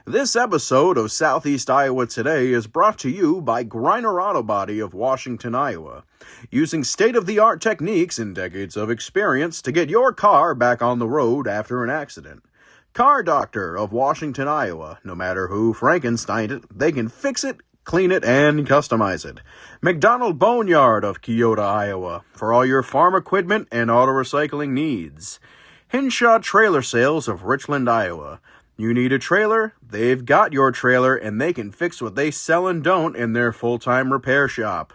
This episode of Southeast Iowa Today is brought to you by Griner Auto Body of Washington, Iowa. Using state-of-the-art techniques and decades of experience to get your car back on the road after an accident. Car Doctor of Washington, Iowa. No matter who Frankensteined it, they can fix it, clean it, and customize it. McDonald Boneyard of Keota, Iowa. For all your farm equipment and auto recycling needs. Hinshaw Trailer Sales of Richland, Iowa. You need a trailer? They've got your trailer, and they can fix what they sell and don't in their full-time repair shop.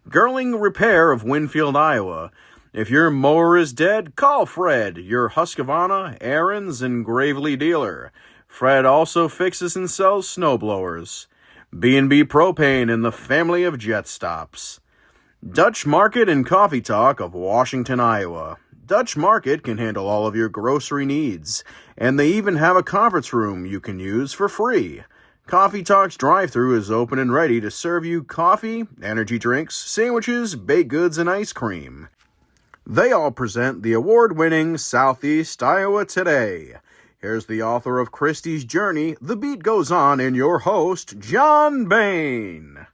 Girling Repair of Winfield, Iowa. If your mower is dead, call Fred, your Husqvarna, Aaron's, and Gravely dealer. Fred also fixes and sells snowblowers. B&B Propane and the family of jet stops. Dutch Market and Coffee Talk of Washington, Iowa. Dutch Market can handle all of your grocery needs, and they even have a conference room you can use for free. Coffee Talk's drive-thru is open and ready to serve you coffee, energy drinks, sandwiches, baked goods, and ice cream. They all present the award-winning Southeast Iowa Today. Here's the author of Christie's Journey, The Beat Goes On, and your host, John Bain.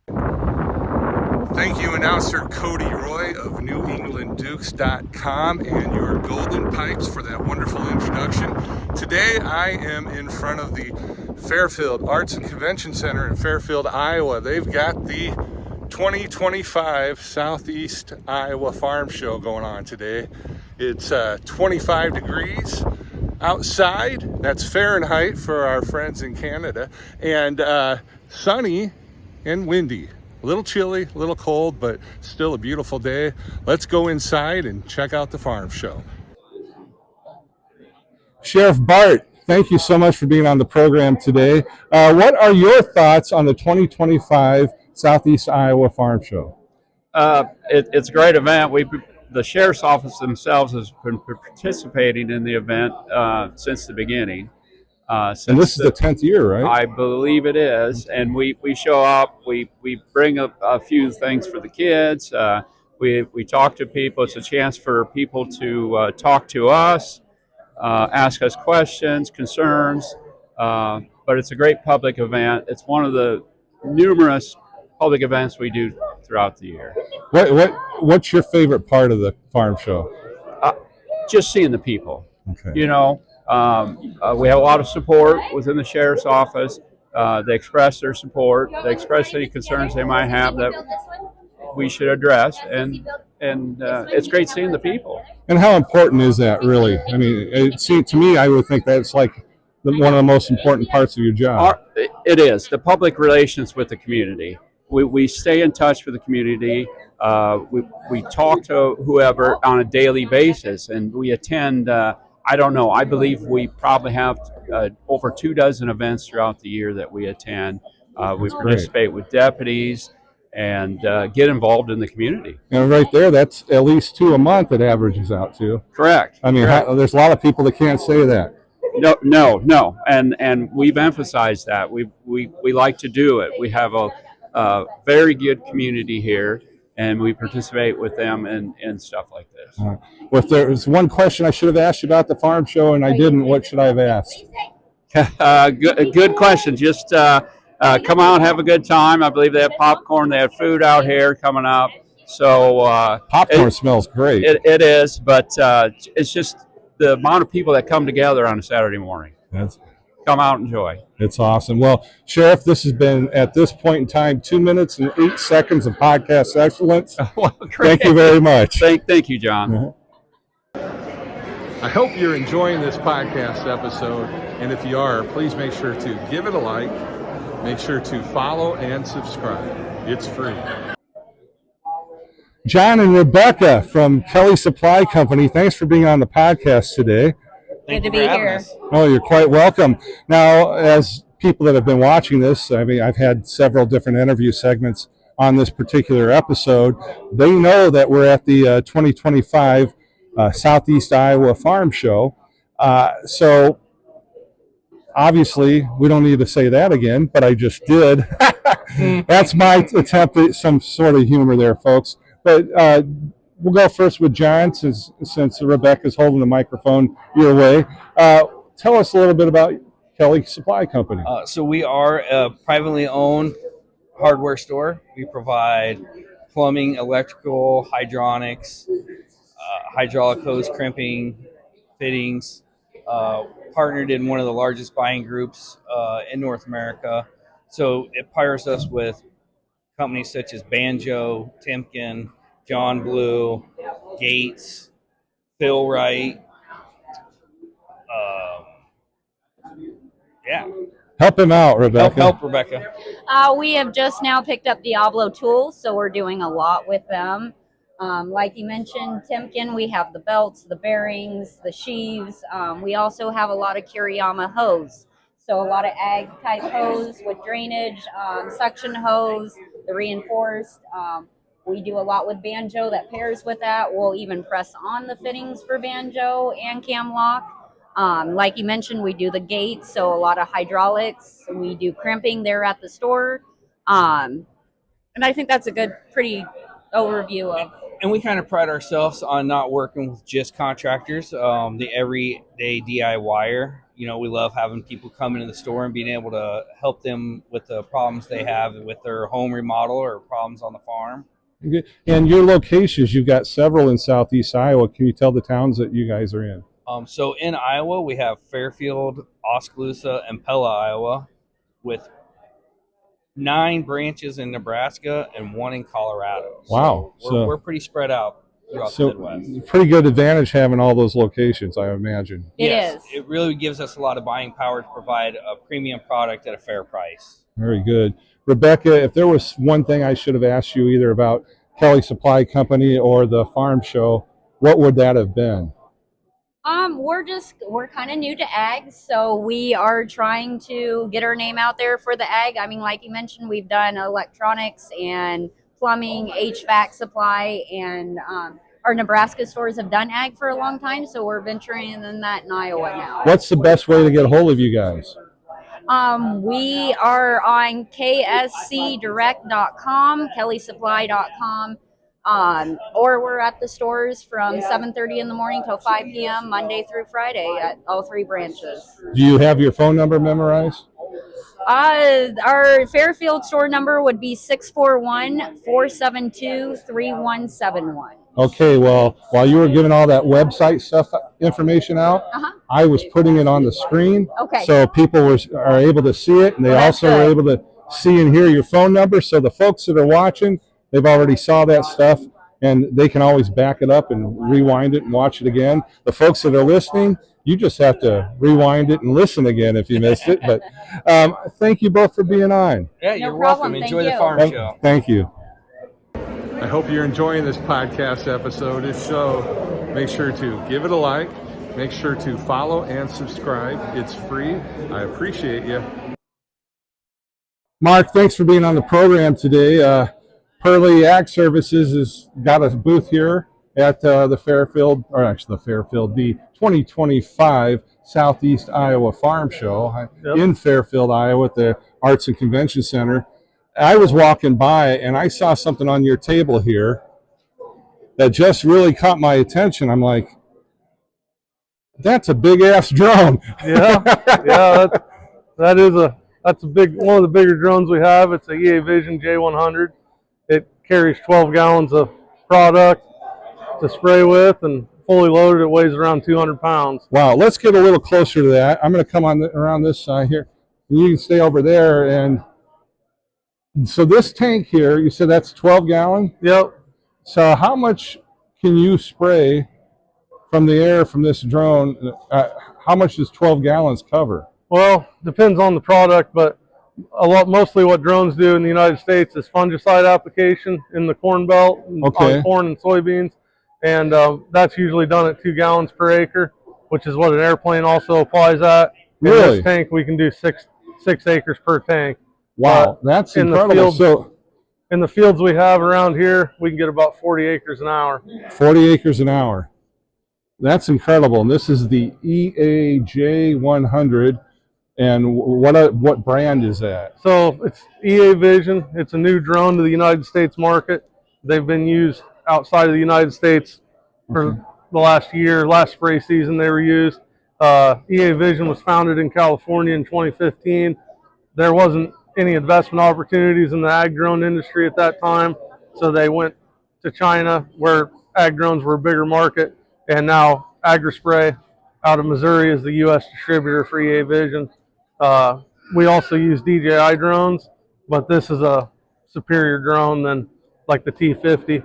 Thank you, announcer Cody Roy of NewEnglandDukes.com and your Golden Pipes for that wonderful introduction. Today I am in front of the Fairfield Arts Convention Center in Fairfield, Iowa. They've got the 2025 Southeast Iowa Farm Show going on today. It's 25 degrees outside. That's Fahrenheit for our friends in Canada. And sunny and windy. A little chilly, a little cold, but still a beautiful day. Let's go inside and check out the farm show. Sheriff Bart, thank you so much for being on the program today. What are your thoughts on the 2025 Southeast Iowa Farm Show? It's a great event. The Sheriff's Office themselves has been participating in the event since the beginning. And this is the 10th year, right? I believe it is. And we show up, we bring a few things for the kids. We talk to people. It's a chance for people to talk to us, ask us questions, concerns. But it's a great public event. It's one of the numerous public events we do throughout the year. What's your favorite part of the farm show? Just seeing the people. Okay. You know, we have a lot of support within the Sheriff's Office. They express their support. They express any concerns they might have that we should address, and it's great seeing the people. And how important is that, really? I mean, to me, I would think that's like one of the most important parts of your job. It is the public relations with the community. We stay in touch with the community. We talk to whoever on a daily basis, and we attend. I don't know. I believe we probably have over 24 events throughout the year that we attend. We participate with deputies and get involved in the community. And right there, that's at least 2 a month it averages out to. Correct. I mean, there's a lot of people that can't say that. No. And we've emphasized that. We like to do it. We have a very good community here, and we participate with them and stuff like this. Well, if there was one question I should have asked you about the farm show and I didn't, what should I have asked? Good question. Just come out and have a good time. I believe they have popcorn. They have food out here coming up. So popcorn smells great. It is, but it's just the amount of people that come together on a Saturday morning. Come out and enjoy. It's awesome. Well, Sheriff, this has been, at this point in time, 2 minutes and 8 seconds of podcast excellence. Well, great. Thank you very much. Thank you, John. Uh-huh. I hope you're enjoying this podcast episode, and if you are, please make sure to give it a like, make sure to follow and subscribe. It's free. John and Rebecca from Kelly Supply Company, thanks for being on the podcast today. Good to be here. Oh, you're quite welcome. Now, as people that have been watching this, I mean, I've had several different interview segments on this particular episode. They know that we're at the 2025 Southeast Iowa Farm Show. So, obviously, we don't need to say that again, but I just did. That's my attempt at some sort of humor there, folks. But we'll go first with John, since Rebecca's holding the microphone your way. Tell us a little bit about Kelly Supply Company? So we are a privately owned hardware store. We provide plumbing, electrical, hydronics, hydraulic hose crimping, fittings. Partnered in one of the largest buying groups in North America. So it pairs us with companies such as Banjo, Timken, John Blue, Gates, Phil Wright. Yeah. Help him out, Rebecca. Help Rebecca. We have just now picked up Diablo tools, so we're doing a lot with them. Like you mentioned, Timken, we have the belts, the bearings, the sheaves. We also have a lot of Kuriyama hose. So a lot of ag type hose with drainage, suction hose, the reinforced. We do a lot with Banjo that pairs with that. We'll even press on the fittings for Banjo and cam lock. Like you mentioned, we do the gates, so a lot of hydraulics. We do crimping there at the store. And I think that's a good, pretty overview of. And we kind of pride ourselves on not working with just contractors, the everyday DIYer. You know, we love having people come into the store and being able to help them with the problems they have with their home remodel or problems on the farm. And your locations, you've got several in Southeast Iowa. Can you tell the towns that you guys are in? So in Iowa, we have Fairfield, Oskaloosa, and Pella, Iowa, with 9 branches in Nebraska and 1 in Colorado. Wow. So we're pretty spread out throughout the Midwest. Pretty good advantage having all those locations, I imagine. It is. It really gives us a lot of buying power to provide a premium product at a fair price. Very good. Rebecca, if there was one thing I should have asked you either about Kelly Supply Company or the farm show, what would that have been? We're kind of new to ag, so we are trying to get our name out there for the ag. I mean, like you mentioned, we've done electronics and plumbing, HVAC supply, and our Nebraska stores have done ag for a long time, so we're venturing in that in Iowa now. What's the best way to get a hold of you guys? We are on kscdirect.com, kellysupply.com. Or we're at the stores from 7:30 in the morning till 5 p.m. Monday through Friday at all 3 branches. Do you have your phone number memorized? Our Fairfield store number would be 641-472-3171. Okay, well, while you were giving all that website stuff information out, I was putting it on the screen, so people are able to see it, and they also are able to see and hear your phone number. So the folks that are watching, they've already saw that stuff, and they can always back it up and rewind it and watch it again. The folks that are listening, you just have to rewind it and listen again if you missed it. But thank you both for being on. Yeah, you're welcome. Enjoy the farm show. Thank you. I hope you're enjoying this podcast episode. If so, make sure to give it a like. Make sure to follow and subscribe. It's free. I appreciate you. Mark, thanks for being on the program today. Pearly Ag Services has got a booth here at the 2025 Southeast Iowa Farm Show in Fairfield, Iowa at the Arts and Convention Center. I was walking by and I saw something on your table here that just really caught my attention. I'm like, that's a big ass drone. That's a big one of the bigger drones we have. It's a EA Vision J100. It carries 12 gallons of product to spray with, and fully loaded, it weighs around 200 pounds. Wow, let's get a little closer to that. I'm going to come on around this side here. You can stay over there. And so this tank here, you said that's 12 gallon? Yep. So how much can you spray from the air from this drone? How much does 12 gallons cover? Well, depends on the product, but mostly what drones do in the United States is fungicide application in the corn belt, on corn and soybeans, and that's usually done at 2 gallons per acre, which is what an airplane also applies at. In this tank, we can do 6 acres per tank. Wow, that's incredible. In the fields we have around here, we can get about 40 acres an hour. 40 acres an hour. That's incredible. And this is the EAJ100. And what brand is that? So it's EA Vision. It's a new drone to the United States market. They've been used outside of the United States for the last year. Last spray season they were used. EA Vision was founded in California in 2015. There wasn't any investment opportunities in the ag drone industry at that time, so they went to China where ag drones were a bigger market, and now AgriSpray out of Missouri is the U.S. distributor for EA Vision. We also use DJI drones, but this is a superior drone than like the T50.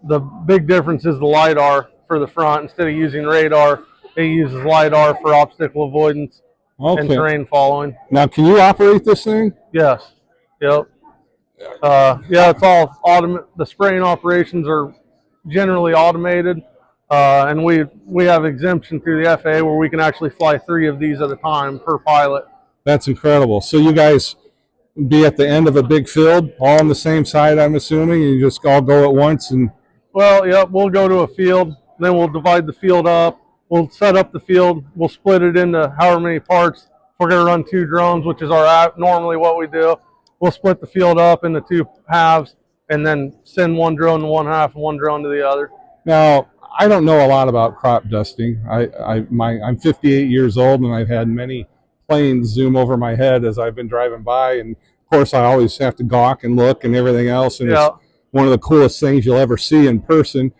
The big difference is the LiDAR for the front. Instead of using radar, it uses LiDAR for obstacle avoidance and terrain following. Now, can you operate this thing? Yes. Yep. Yeah, it's all automated. The spraying operations are generally automated, and we have exemption through the FAA where we can actually fly 3 of these at a time per pilot. That's incredible. So you guys be at the end of a big field, all on the same side, I'm assuming, and you just all go at once? And well, yep, we'll go to a field, then we'll divide the field up. We'll set up the field. We'll split it into however many parts. We're going to run 2 drones, which is normally what we do. We'll split the field up into 2 halves and then send 1 drone to one half and 1 drone to the other. Now, I don't know a lot about crop dusting. I'm 58 years old, and I've had many planes zoom over my head as I've been driving by, and of course I always have to gawk and look and everything else, and it's one of the coolest things you'll ever see in person.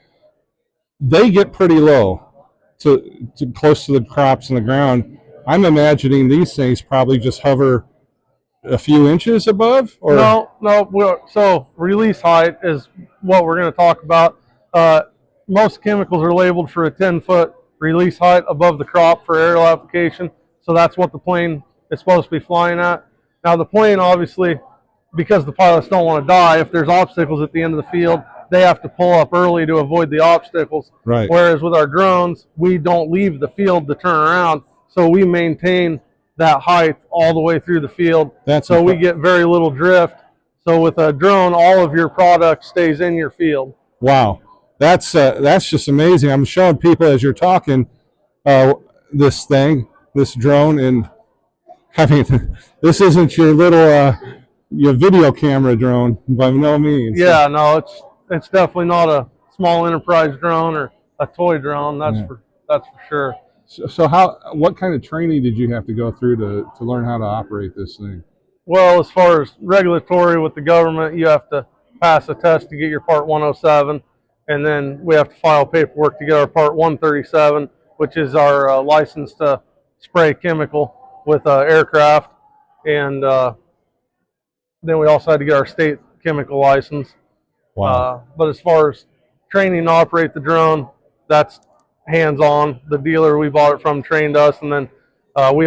They get pretty low to close to the crops in the ground. I'm imagining these things probably just hover a few inches above? Or No. So release height is what we're going to talk about. Most chemicals are labeled for a 10-foot release height above the crop for aerial application. So that's what the plane is supposed to be flying at. Now the plane, obviously, because the pilots don't want to die, if there's obstacles at the end of the field, they have to pull up early to avoid the obstacles. Right. Whereas with our drones, we don't leave the field to turn around. So we maintain that height all the way through the field. So we get very little drift. So with a drone, all of your product stays in your field. Wow. That's just amazing. I'm showing people as you're talking this drone, and I mean, this isn't your little your video camera drone by no means. Yeah, no, it's definitely not a small enterprise drone or a toy drone. That's for sure. So what kind of training did you have to go through to learn how to operate this thing? Well, as far as regulatory with the government, you have to pass a test to get your Part 107, and then we have to file paperwork to get our Part 137, which is our license to spray chemical with aircraft, and then we also had to get our state chemical license. Wow. But as far as training to operate the drone, that's hands-on. The dealer we bought it from trained us, and then we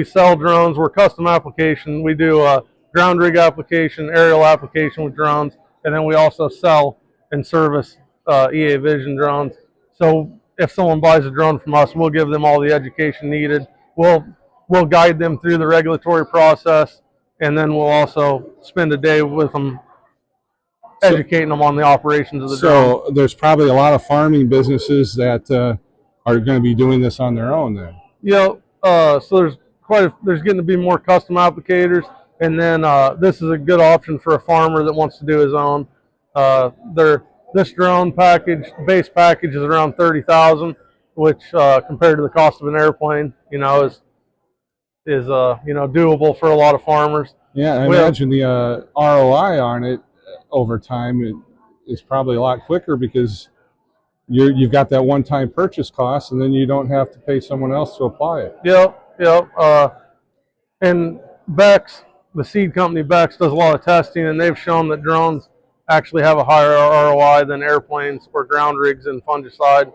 sell drones. We're custom application. We do a ground rig application, aerial application with drones, and then we also sell and service EA Vision drones. So if someone buys a drone from us, we'll give them all the education needed. We'll guide them through the regulatory process, and then we'll also spend a day with them educating them on the operations of the drone. So there's probably a lot of farming businesses that are going to be doing this on their own then. Yeah, so there's getting to be more custom applicators, and then this is a good option for a farmer that wants to do his own. This drone base package is around $30,000, which compared to the cost of an airplane, is doable for a lot of farmers. Yeah, I imagine the ROI on it over time is probably a lot quicker because you've got that one-time purchase cost, and then you don't have to pay someone else to apply it. Yep. And Bex, the seed company Bex, does a lot of testing, and they've shown that drones actually have a higher ROI than airplanes or ground rigs and fungicide,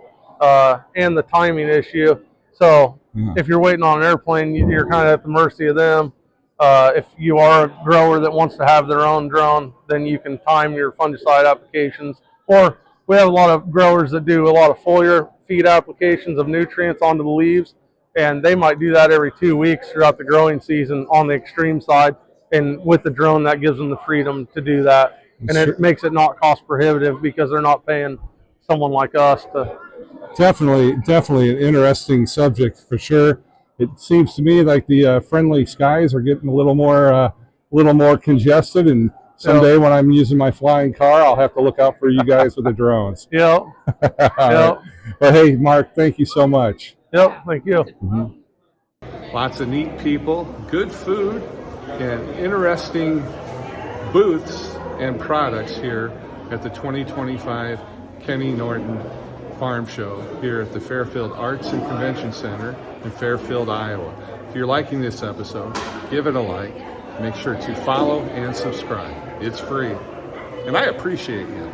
and the timing issue. So if you're waiting on an airplane, you're kind of at the mercy of them. If you are a grower that wants to have their own drone, then you can time your fungicide applications. Or we have a lot of growers that do a lot of foliar feed applications of nutrients onto the leaves, and they might do that every 2 weeks throughout the growing season on the extreme side. And with the drone, that gives them the freedom to do that. And it makes it not cost prohibitive because they're not paying someone like us to. Definitely an interesting subject for sure. It seems to me like the friendly skies are getting a little more congested, and someday when I'm using my flying car, I'll have to look out for you guys with the drones. Yeah. Well, hey, Mark, thank you so much. Yep, thank you. Lots of neat people, good food, and interesting booths and products here at the 2025 Kenny Norton Farm Show here at the Fairfield Arts and Convention Center in Fairfield, Iowa. If you're liking this episode, give it a like. Make sure to follow and subscribe. It's free. And I appreciate you.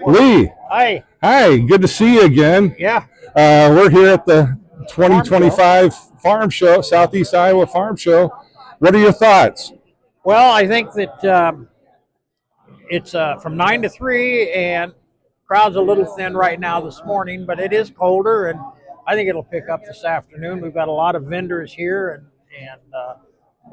Lee. Hi. Hi, good to see you again. Yeah. We're here at the 2025 Farm Show, Southeast Iowa Farm Show. What are your thoughts? Well, I think that it's from 9 to 3, and crowd's a little thin right now this morning, but it is colder, and I think it'll pick up this afternoon. We've got a lot of vendors here and a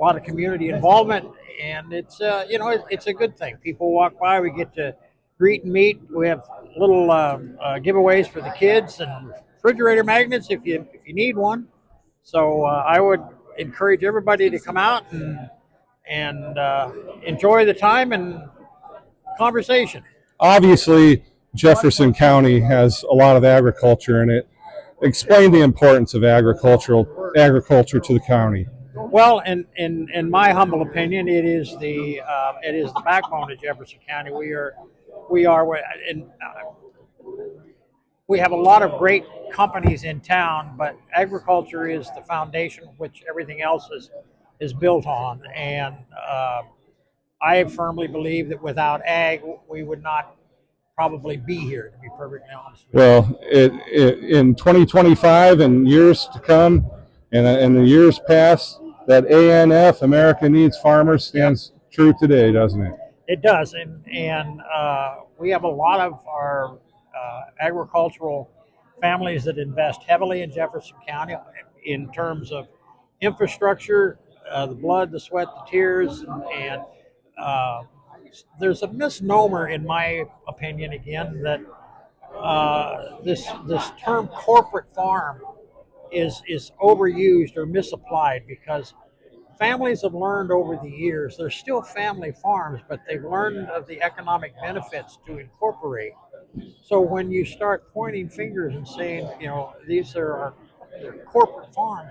lot of community involvement, and it's it's a good thing. People walk by, we get to greet and meet. We have little giveaways for the kids and refrigerator magnets if you need one. So I would encourage everybody to come out and enjoy the time and conversation. Obviously, Jefferson County has a lot of agriculture in it. Explain the importance of agriculture to the county. Well, in my humble opinion, it is the backbone of Jefferson County. We have a lot of great companies in town, but agriculture is the foundation which everything else is built on. And I firmly believe that without ag, we would not probably be here, to be perfectly honest with you. Well, in 2025 and years to come, and in the years past, that ANF, America Needs Farmers, stands true today, doesn't it? It does, and we have a lot of our agricultural families that invest heavily in Jefferson County in terms of infrastructure, the blood, the sweat, the tears, and there's a misnomer, in my opinion, again, that this term corporate farm is overused or misapplied, because families have learned over the years, they're still family farms, but they've learned of the economic benefits to incorporate. So when you start pointing fingers and saying, these are corporate farms,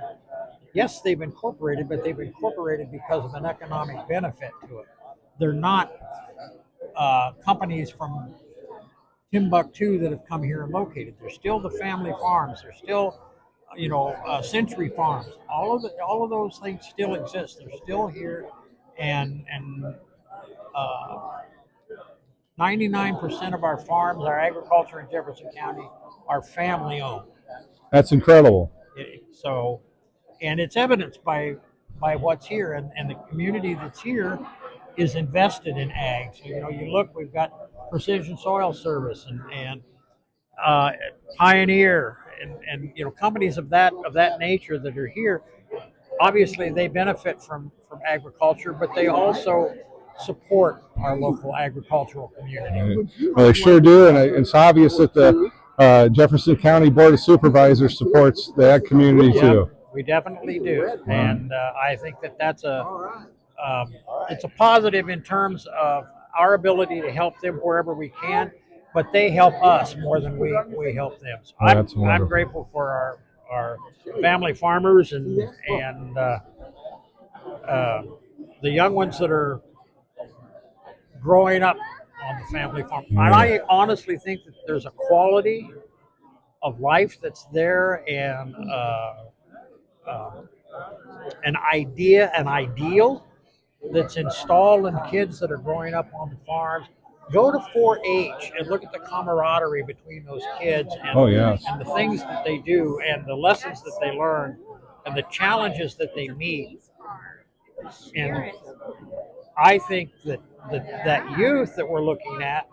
yes, they've incorporated, but they've incorporated because of an economic benefit to it. They're not companies from Timbuktu that have come here and located. They're still the family farms. They're still, century farms. All of those things still exist. They're still here, and 99% of our farms, our agriculture in Jefferson County, are family owned. That's incredible. And it's evidenced by what's here, and the community that's here is invested in ag. So, you look, we've got Precision Soil Service and Pioneer and companies of that nature that are here. Obviously, they benefit from agriculture, but they also support our local agricultural community. Well, they sure do, and it's obvious that the Jefferson County Board of Supervisors supports the ag community too. We definitely do, and I think that's it's a positive in terms of our ability to help them wherever we can, but they help us more than we help them. So I'm grateful for our family farmers and the young ones that are growing up on the family farm. And I honestly think that there's a quality of life that's there, and an ideal that's installed in kids that are growing up on the farms. Go to 4-H and look at the camaraderie between those kids and the things that they do and the lessons that they learn and the challenges that they meet. And I think that youth that we're looking at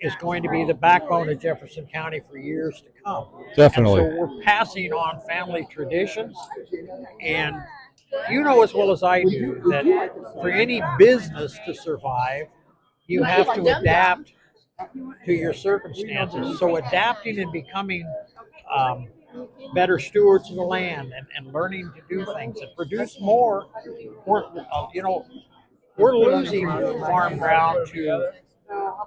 is going to be the backbone of Jefferson County for years to come. Definitely. And so we're passing on family traditions, and you know as well as I do that for any business to survive, you have to adapt to your circumstances. So adapting and becoming better stewards of the land and learning to do things and produce more. We're losing farm ground to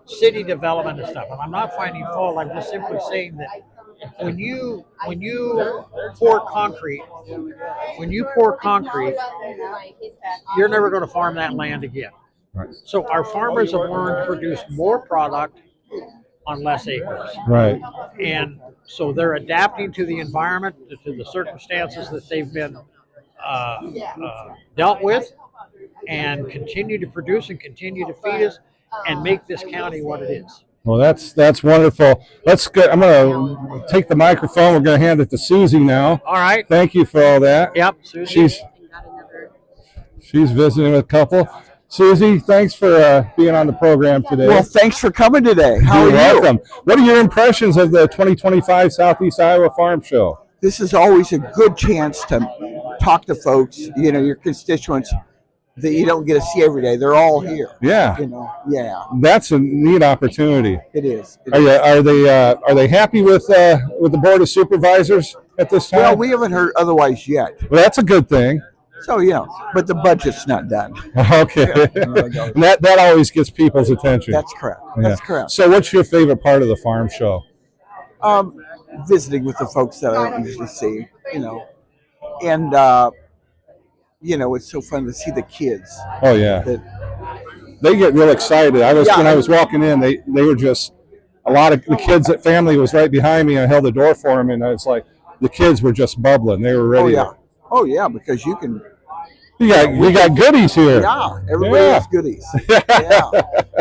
city development and stuff. And I'm not finding fault. I'm just simply saying that when you pour concrete, you're never going to farm that land again. Right. So our farmers have learned to produce more product on less acres. Right. And so they're adapting to the environment, to the circumstances that they've been dealt with, and continue to produce and continue to feed us and make this county what it is. Well, that's wonderful. Let's go. I'm going to take the microphone. We're going to hand it to Susie now. All right. Thank you for all that. Yep. Susie. She's visiting with a couple. Susie, thanks for being on the program today. Well, thanks for coming today. How You're are you? welcome. What are your impressions of the 2025 Southeast Iowa Farm Show? This is always a good chance to talk to folks, your constituents that you don't get to see every day. They're all here. Yeah. Yeah. That's a neat opportunity. It is. Are they happy with the Board of Supervisors at this time? Well, we haven't heard otherwise yet. Well, that's a good thing. So, but the budget's not done. Okay. And that always gets people's attention. That's correct. Yeah. That's correct. So what's your favorite part of the farm show? Visiting with the folks that I don't usually see, and, it's so fun to see the kids. Oh, yeah. They get real excited. When I was walking in, they were just, a lot of the kids, that family was right behind me. I held the door for them, and I was like, the kids were just bubbling. They were ready. Oh, yeah, because you can. We got goodies here. Yeah, everybody has goodies. Yeah.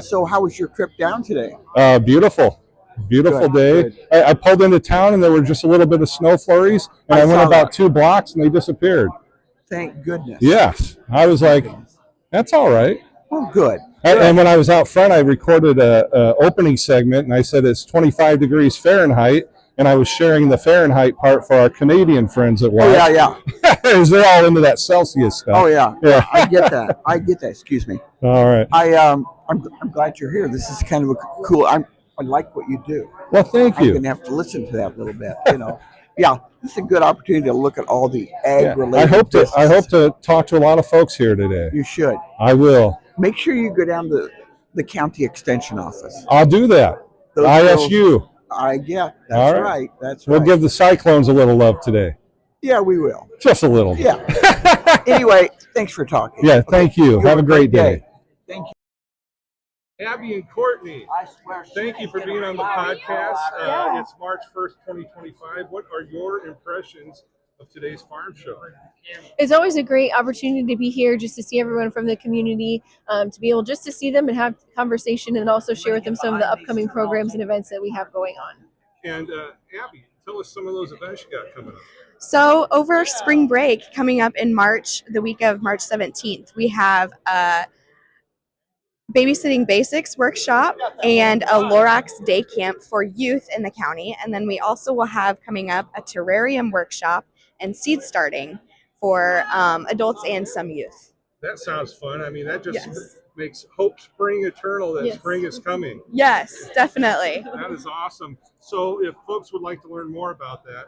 So how was your trip down today? Beautiful day. Good. I pulled into town, and there were just a little bit of snow flurries, and I went about 2 blocks, and they disappeared. Thank goodness. Yes. I was like, that's all right. Oh, good. And when I was out front, I recorded a opening segment, and I said it's 25 degrees Fahrenheit, and I was sharing the Fahrenheit part for our Canadian friends that watch. Oh, yeah. Because they're all into that Celsius stuff. Oh, yeah. I get that. Excuse me. All right. I'm glad you're here. This is kind of a cool. I like what you do. Well, thank you. I'm going to have to listen to that a little bit. Yeah, this is a good opportunity to look at all the ag-related. I hope to talk to a lot of folks here today. You should. I will. Make sure you go down to the county extension office. I'll do that. ISU. That's right. We'll give the Cyclones a little love today. Yeah, we will. Just a little. Yeah. Anyway, thanks for talking. Yeah, thank you. Have a great day. Thank you. Abby and Courtney, thank you for being on the podcast. It's March 1st, 2025. What are your impressions of today's farm show? It's always a great opportunity to be here, just to see everyone from the community, to be able just to see them and have conversation, and also share with them some of the upcoming programs and events that we have going on. And Abby, tell us some of those events you got coming up. So over spring break coming up in March, the week of March 17th, we have a babysitting basics workshop and a Lorax day camp for youth in the county. And then we also will have coming up a terrarium workshop and seed starting for adults and some youth. That sounds fun. I mean, that just makes hope spring eternal that spring is coming. Yes, definitely. That is awesome. So if folks would like to learn more about that,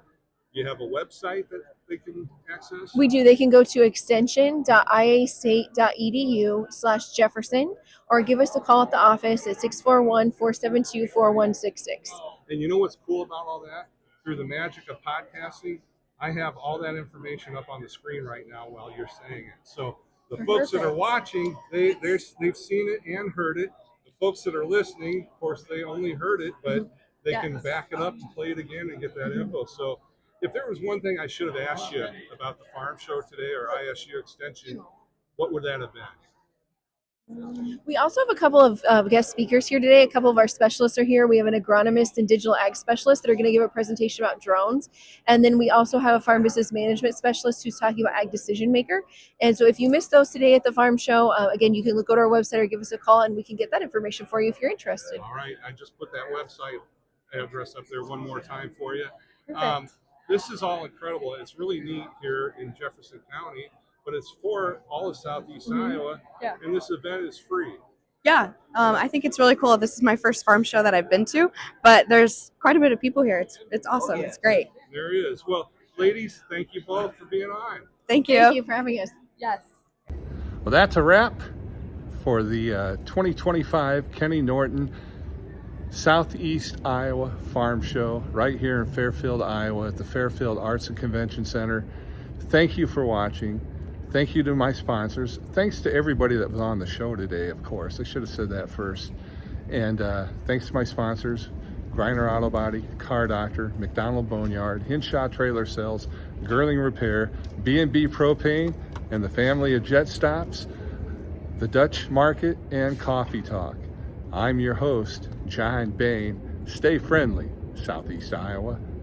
you have a website that they can access? We do. They can go to extension.iastate.edu/Jefferson or give us a call at the office at 641-472-4166. And you know what's cool about all that? Through the magic of podcasting, I have all that information up on the screen right now while you're saying it. So the folks that are watching, they've seen it and heard it. The folks that are listening, of course, they only heard it, but they can back it up and play it again and get that info. So if there was one thing I should have asked you about the farm show today or ISU Extension, what would that have been? We also have a couple of guest speakers here today. A couple of our specialists are here. We have an agronomist and digital ag specialist that are going to give a presentation about drones. And then we also have a farm business management specialist who's talking about ag decision maker. And so if you missed those today at the farm show, again, you can go to our website or give us a call and we can get that information for you if you're interested. All right. I just put that website address up there one more time for you. This is all incredible. It's really neat here in Jefferson County, but it's for all of Southeast Iowa, and this event is free. Yeah, I think it's really cool. This is my first farm show that I've been to, but there's quite a bit of people here. It's awesome. It's great. There is. Well, ladies, thank you both for being on. Thank you. Thank you for having us. Yes. Well, that's a wrap for the 2025 Kenny Norton Southeast Iowa Farm Show right here in Fairfield, Iowa at the Fairfield Arts and Convention Center. Thank you for watching. Thank you to my sponsors. Thanks to everybody that was on the show today, of course. I should have said that first. And thanks to my sponsors, Griner Auto Body, Car Doctor, McDonald Boneyard, Hinshaw Trailer Sales, Girling Repair, B&B Propane, and the family of Jet Stops, the Dutch Market, and Coffee Talk. I'm your host, John Bain. Stay friendly, Southeast Iowa.